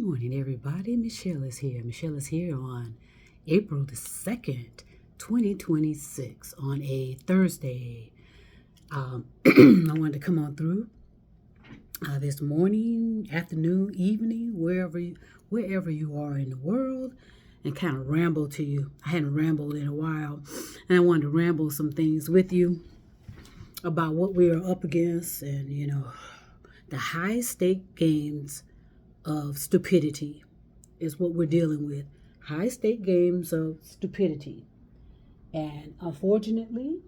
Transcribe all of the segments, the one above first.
morning, everybody. Michelle is here. Michelle is here on April the 2nd, 2026, on a Thursday. I wanted to come on through this morning, afternoon, evening, wherever you are in the world, and kind of ramble to you. I hadn't rambled in a while, and I wanted to ramble some things with you about what we are up against and, the high-stake games of stupidity is what we're dealing with. High-stake games of stupidity. And unfortunately,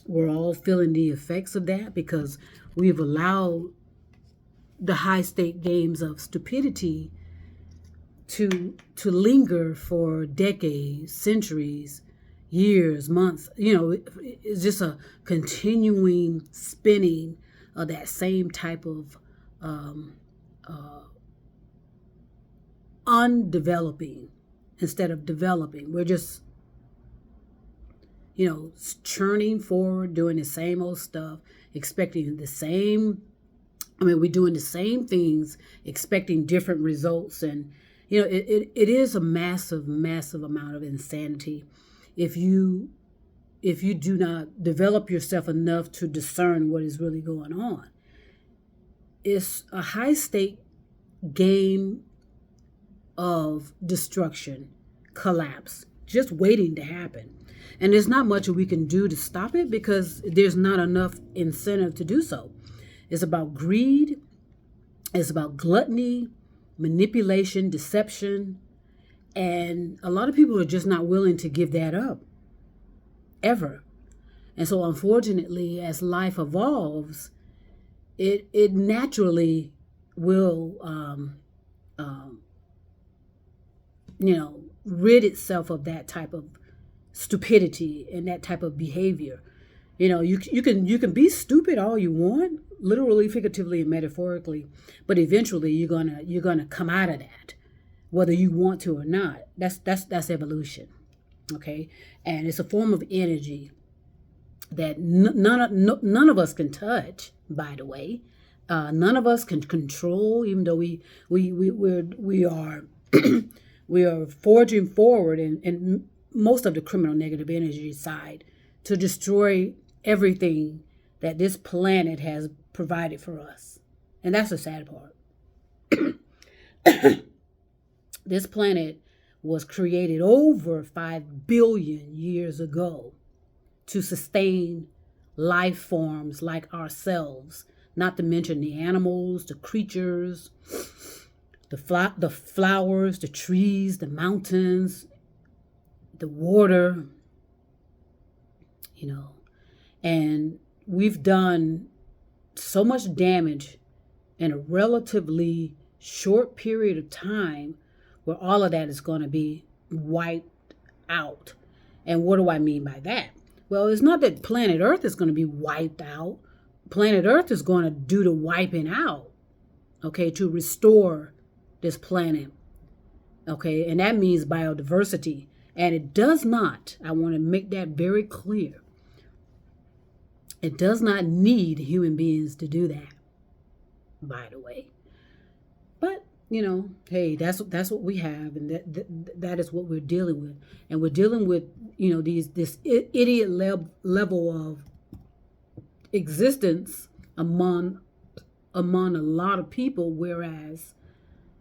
we're all feeling the effects of that because we've allowed the high-stake games of stupidity to linger for decades, centuries, years, months. It's just a continuing spinning of that same type of undeveloping instead of developing. We're just, churning forward, doing the same old stuff, expecting the same. We're doing the same things, expecting different results. And, it is a massive, massive amount of insanity if you do not develop yourself enough to discern what is really going on. It's a high-stake game of destruction, collapse, just waiting to happen. And there's not much we can do to stop it because there's not enough incentive to do so. It's about greed. It's about gluttony, manipulation, deception. And a lot of people are just not willing to give that up, ever. And so unfortunately, as life evolves, it naturally will, rid itself of that type of stupidity and that type of behavior. You can be stupid all you want, literally, figuratively, and metaphorically, but eventually you're gonna come out of that, whether you want to or not. That's evolution, okay? And it's a form of energy that none of us can touch. By the way, none of us can control, even though we are we are forging forward in most of the criminal negative energy side to destroy everything that this planet has provided for us. And that's the sad part. This planet was created over 5 billion years ago to sustain life forms like ourselves, not to mention the animals, the creatures, the flowers, the trees, the mountains, the water, and we've done so much damage in a relatively short period of time where all of that is going to be wiped out. And what do I mean by that? Well, it's not that planet Earth is going to be wiped out. Planet Earth is going to do the wiping out, okay, to restore this planet, okay? And that means biodiversity. And it does not, I want to make that very clear, it does not need human beings to do that, by the way. But, hey, that's what we have, and that is what we're dealing with. And we're dealing with, this idiot level of existence among a lot of people, whereas,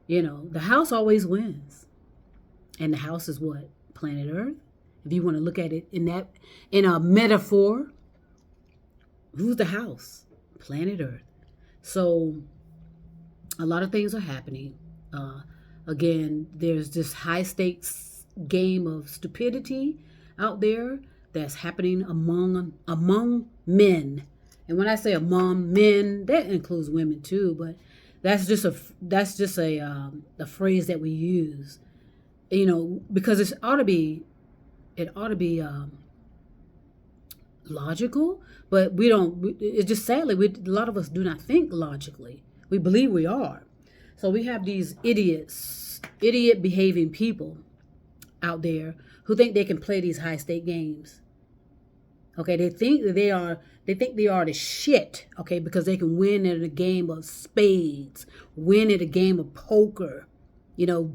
the house always wins. And the house is what? Planet Earth. If you want to look at it in a metaphor, who's the house? Planet Earth. So a lot of things are happening. Again, there's this high stakes game of stupidity out there that's happening among men. And when I say among men, that includes women too, but that's just a phrase that we use, because it ought to be logical, but we don't. It's just sadly, a lot of us do not think logically. We believe we are. So we have these idiot behaving people out there who think they can play these high stake games. Okay, they think they are the shit, okay, because they can win in a game of spades, win at a game of poker,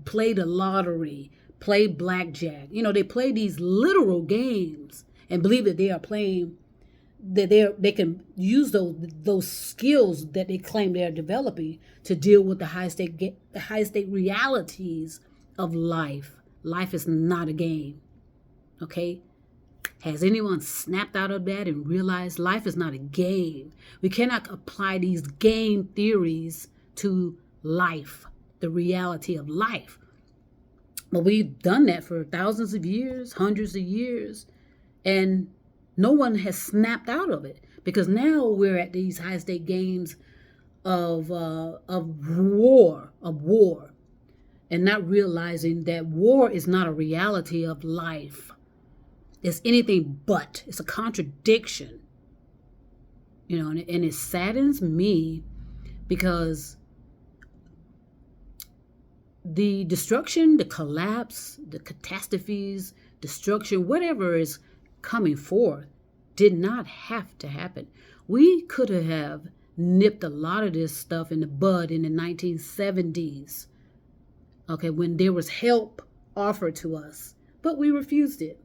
play the lottery, play blackjack. They play these literal games and believe that they are playing, that they can use those skills that they claim they are developing to deal with the high stake realities of life. Life is not a game. Okay? Has anyone snapped out of that and realized life is not a game? We cannot apply these game theories to life, the reality of life. But we've done that for thousands of years, hundreds of years, and no one has snapped out of it, because now we're at these high stake games of war, and not realizing that war is not a reality of life. It's anything but. It's a contradiction. And it saddens me because the destruction, the collapse, the catastrophes, destruction, whatever is coming forth did not have to happen. We could have nipped a lot of this stuff in the bud in the 1970s, okay, when there was help offered to us, but we refused it.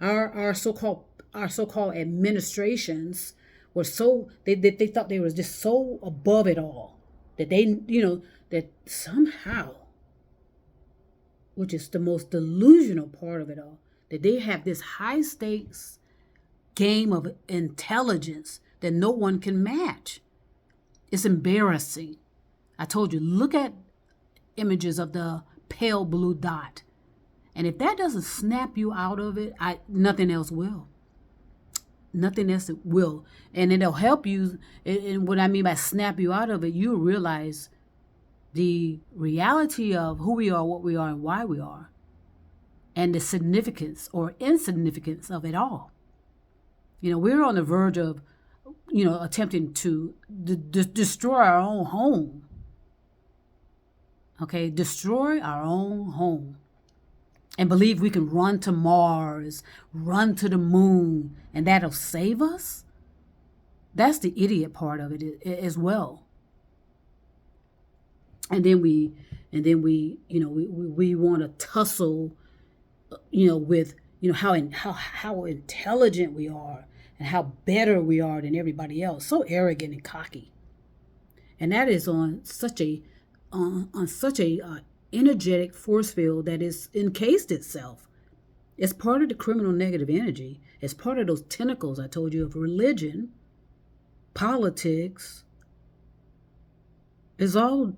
Our so-called administrations were so, they thought they was just so above it all that that somehow, which is the most delusional part of it all, that they have this high stakes game of intelligence that no one can match. It's embarrassing. I told you, look at images of the pale blue dot. And if that doesn't snap you out of it, nothing else will. Nothing else will. And it'll help you. And what I mean by snap you out of it, you'll realize the reality of who we are, what we are, and why we are, and the significance or insignificance of it all. We're on the verge of, attempting to destroy our own home. Okay, destroy our own home. And believe we can run to Mars, run to the moon, and that'll save us? That's the idiot part of it as well. And then we want to tussle, with how intelligent we are and how better we are than everybody else. So arrogant and cocky, and that is on such a energetic force field that is encased itself. It's part of the criminal negative energy. It's part of those tentacles I told you of religion, politics. It's all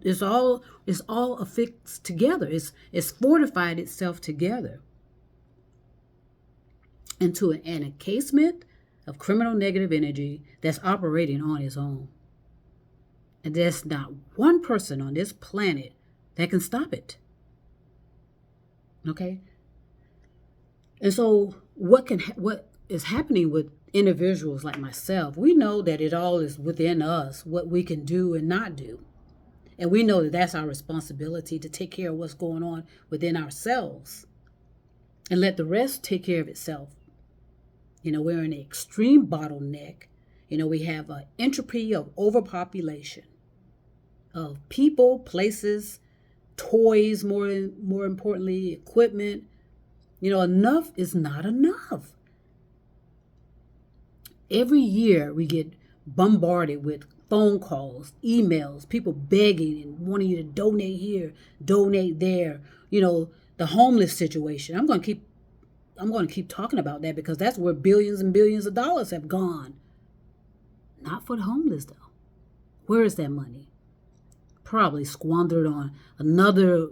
affixed together. It's fortified itself together into an encasement of criminal negative energy that's operating on its own. And there's not one person on this planet that can stop it. Okay? And so what is happening with individuals like myself, we know that it all is within us, what we can do and not do. And we know that that's our responsibility, to take care of what's going on within ourselves and let the rest take care of itself. We're in an extreme bottleneck. We have an entropy of overpopulation of people, places, toys, more importantly, equipment. Enough is not enough. Every year we get bombarded with phone calls, emails, people begging and wanting you to donate here, donate there. The homeless situation. I'm going to keep talking about that, because that's where billions and billions of dollars have gone. Not for the homeless, though. Where is that money? Probably squandered on another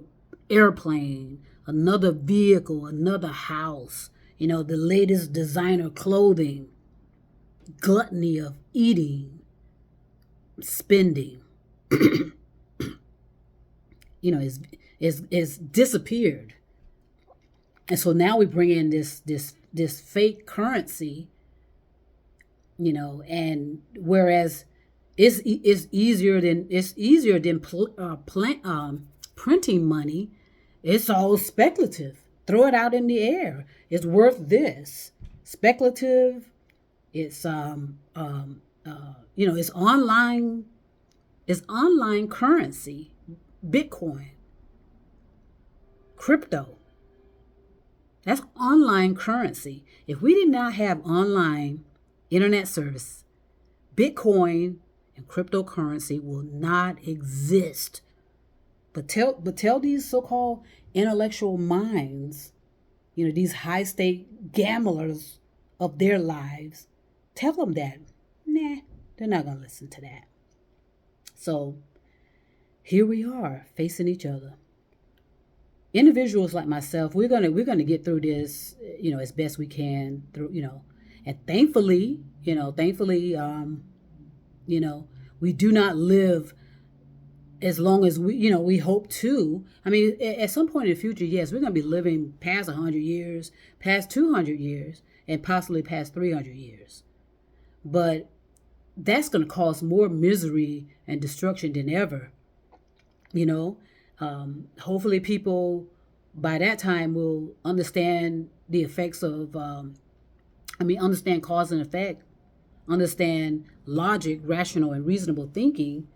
airplane, another vehicle, another house, the latest designer clothing, gluttony of eating, spending, is disappeared. And so now we bring in this fake currency, and whereas it's easier than printing money, it's all speculative. Throw it out in the air. It's worth this. speculative. It's it's online. It's online currency, Bitcoin, crypto. That's online currency. If we did not have online internet service, Bitcoin and cryptocurrency will not exist. But tell these so-called intellectual minds, these high-stake gamblers of their lives, tell them that. Nah, they're not going to listen to that. So here we are facing each other. Individuals like myself, we're gonna get through this, as best we can through, and thankfully, we do not live as long as we hope to. I mean, at some point in the future, yes, we're going to be living past 100 years, past 200 years, and possibly past 300 years. But that's going to cause more misery and destruction than ever. Hopefully people by that time will understand the effects of, understand cause and effect, understand logic, rational and reasonable thinking,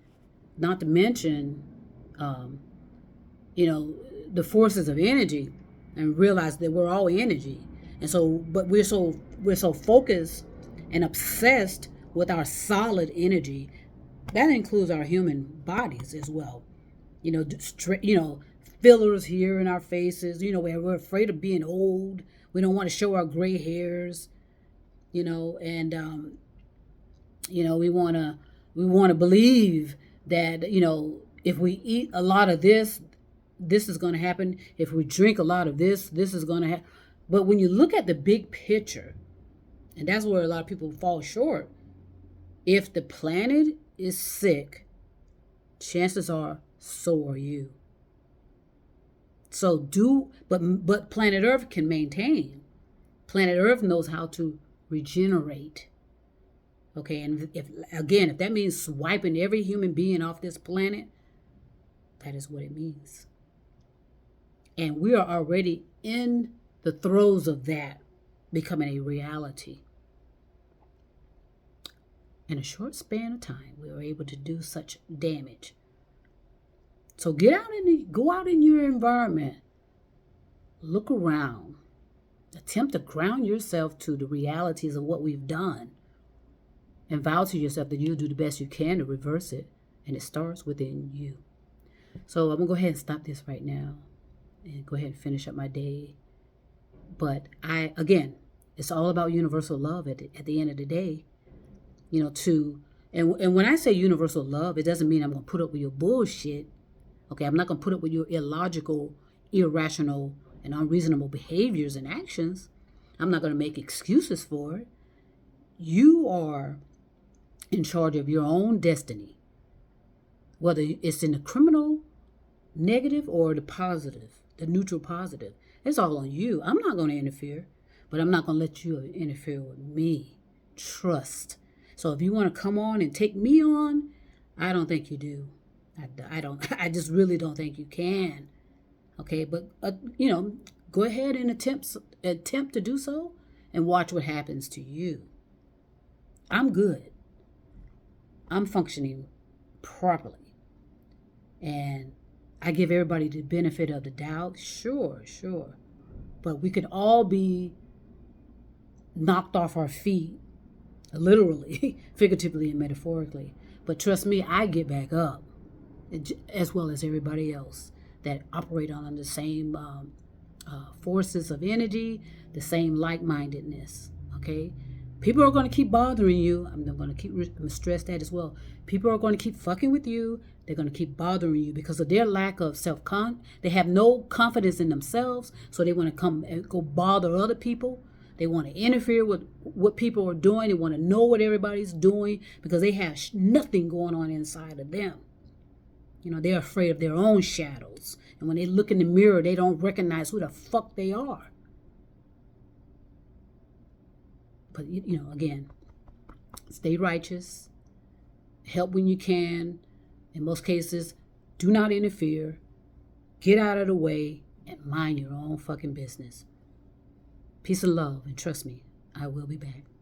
not to mention, the forces of energy, and realize that we're all energy. And so, but we're so focused and obsessed with our solid energy. That includes our human bodies as well. Fillers here in our faces, where we're afraid of being old. We don't want to show our gray hairs, and, we want to believe that, if we eat a lot of this is going to happen. If we drink a lot of this is going to happen. But when you look at the big picture, and that's where a lot of people fall short, if the planet is sick, chances are so are you. So but planet Earth can maintain. Planet Earth knows how to regenerate. Okay, and if that means swiping every human being off this planet, that is what it means. And we are already in the throes of that becoming a reality. In a short span of time, we were able to do such damage. So go out in your environment, look around, attempt to ground yourself to the realities of what we've done, and vow to yourself that you'll do the best you can to reverse it, and it starts within you. So I'm gonna go ahead and stop this right now, and go ahead and finish up my day. But it's all about universal love at the end of the day. And when I say universal love, it doesn't mean I'm gonna put up with your bullshit. Okay, I'm not gonna put up with your illogical, irrational, and unreasonable behaviors and actions. I'm not gonna make excuses for it. You are in charge of your own destiny, whether it's in the criminal, negative, or the positive, the neutral positive. It's all on you. I'm not going to interfere, but I'm not going to let you interfere with me. Trust. So if you want to come on and take me on, I don't think you do. I just really don't think you can. Okay, but go ahead and attempt to do so, and watch what happens to you. I'm good. I'm functioning properly. And I give everybody the benefit of the doubt. Sure. But we could all be knocked off our feet, literally, figuratively, and metaphorically. But trust me, I get back up, as well as everybody else that operate on the same forces of energy, the same like-mindedness, okay? People are going to keep bothering you. I'm going to stress that as well. People are going to keep fucking with you. They're going to keep bothering you because of their lack of they have no confidence in themselves, so they want to come and go bother other people. They want to interfere with what people are doing. They want to know what everybody's doing because they have nothing going on inside of them. They're afraid of their own shadows. And when they look in the mirror, they don't recognize who the fuck they are. But, again, stay righteous. Help when you can. In most cases, do not interfere. Get out of the way and mind your own fucking business. Peace and love. And trust me, I will be back.